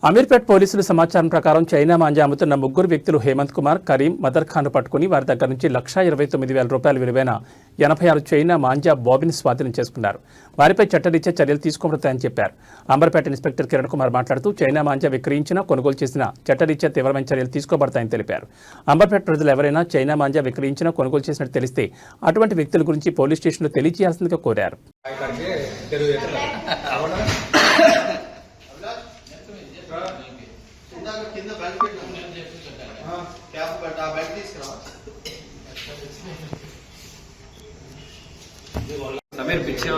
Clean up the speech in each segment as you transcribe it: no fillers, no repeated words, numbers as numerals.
అమీర్పేట్ పోలీసుల సమాచారం ప్రకారం చైనా మాంజా అమ్ముతున్న ముగ్గురు వ్యక్తులు హేమంత్ కుమార్, కరీం, మదర్ ఖాన్ పట్టుకుని వారి దగ్గర నుంచి ₹1,29,000 విలువైన 86 చైనా మాంజా బాబిన్ స్వాధీనం చేసుకున్నారు. వారిపై చట్టరీత్యా చర్యలు తీసుకోబడతాయని చెప్పారు. అంబర్పేట ఇన్స్పెక్టర్ కిరణ్ కుమార్ మాట్లాడుతూ చైనా మాంజా విక్రయించినా, కొనుగోలు చేసినా చట్టరీత్యా తీవ్రమైన చర్యలు తీసుకోబడతాయని తెలిపారు. అంబర్పేట ప్రజలు ఎవరైనా చైనా మాంజా విక్రయించినా, కొనుగోలు చేసినట్టు తెలిస్తే అటువంటి వ్యక్తుల గురించి పోలీస్ స్టేషన్లో తెలియజేయాల్సిందిగా కోరారు. కింద బయట క్యాప్ బయట బయట తీసుకురా సమీర్ పిచ్చే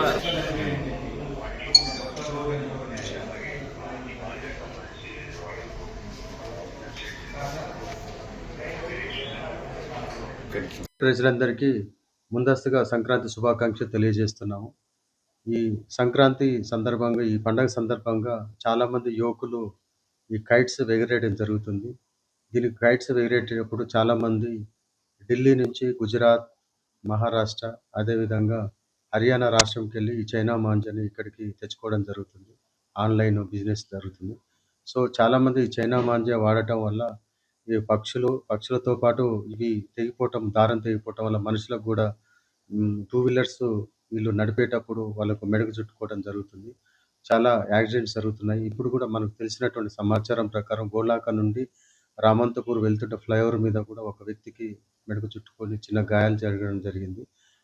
ప్రజలందరికీ ముందస్తుగా సంక్రాంతి శుభాకాంక్షలు తెలియజేస్తున్నాము. ఈ సంక్రాంతి సందర్భంగా, ఈ పండగ సందర్భంగా చాలామంది యువకులు ఈ కైట్స్ ఎగరేయడం జరుగుతుంది. దీనికి కైట్స్ ఎగరేటప్పుడు చాలామంది ఢిల్లీ నుంచి గుజరాత్, మహారాష్ట్ర, అదేవిధంగా హర్యానా రాష్ట్రంకి వెళ్ళి ఈ చైనా మాంజాని ఇక్కడికి తెచ్చుకోవడం జరుగుతుంది. ఆన్లైన్ బిజినెస్ జరుగుతుంది. సో చాలామంది ఈ చైనా మాంజా వాడటం వల్ల ఈ పక్షులతో పాటు ఇవి తెగిపోవటం, దారం తెగిపోవటం వల్ల మనుషులకు కూడా 2 వీలర్స్ వీళ్ళు నడిపేటప్పుడు వాళ్ళకు మెడకు చుట్టుకోవడం జరుగుతుంది. చాలా యాక్సిడెంట్స్ జరుగుతున్నాయి. ఇప్పుడు కూడా మనకు తెలిసినటువంటి సమాచారం ప్రకారం గోలాక నుండి రామంతపూర్ వెళ్తుంటే ఫ్లైఓవర్ మీద కూడా ఒక వ్యక్తికి మెడకు చుట్టుకొని చిన్న గాయాలు జరగడం జరిగింది.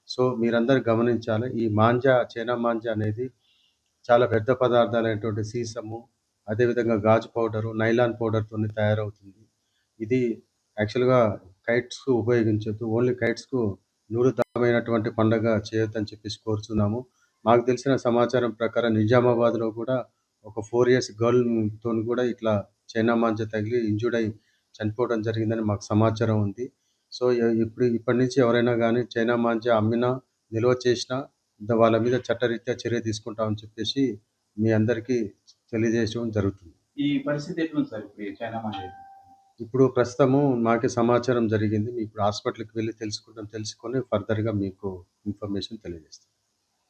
సో మీరందరూ గమనించాలి. ఈ మాంజా, చైనా మాంజా అనేది చాలా వ్యర్థ పదార్థాలైనటువంటి సీసము, అదేవిధంగా గాజు పౌడరు, నైలాన్ పౌడర్తోని తయారవుతుంది. ఇది యాక్చువల్గా కైట్స్కు ఉపయోగించొద్దు. ఓన్లీ కైట్స్కు నూరుతమైనటువంటి పండగ చేయొద్దని చెప్పేసి కోరుతున్నాము. మాకు తెలిసిన సమాచారం ప్రకారం నిజామాబాద్లో కూడా ఒక 4 years గర్ల్తో కూడా ఇట్లా చైనా మాంజా తగిలి ఇంజూర్డ్ అయి చనిపోవడం జరిగిందని మాకు సమాచారం ఉంది. సో ఇప్పటి నుంచి ఎవరైనా కానీ చైనా మాంజా అమ్మినా, నిల్వ చేసినా వాళ్ళ మీద చట్టరీత్యా చర్య తీసుకుంటామని చెప్పేసి మీ అందరికీ తెలియజేయడం జరుగుతుంది. ఈ పరిస్థితి ఎట్లుంది సార్ ఇప్పుడు చైనా మాంజా? ఇప్పుడు ప్రస్తుతము మాకే సమాచారం జరిగింది. ఇప్పుడు హాస్పిటల్కి వెళ్ళి తెలుసుకొని ఫర్దర్గా మీకు ఇన్ఫర్మేషన్ తెలియజేస్తాం.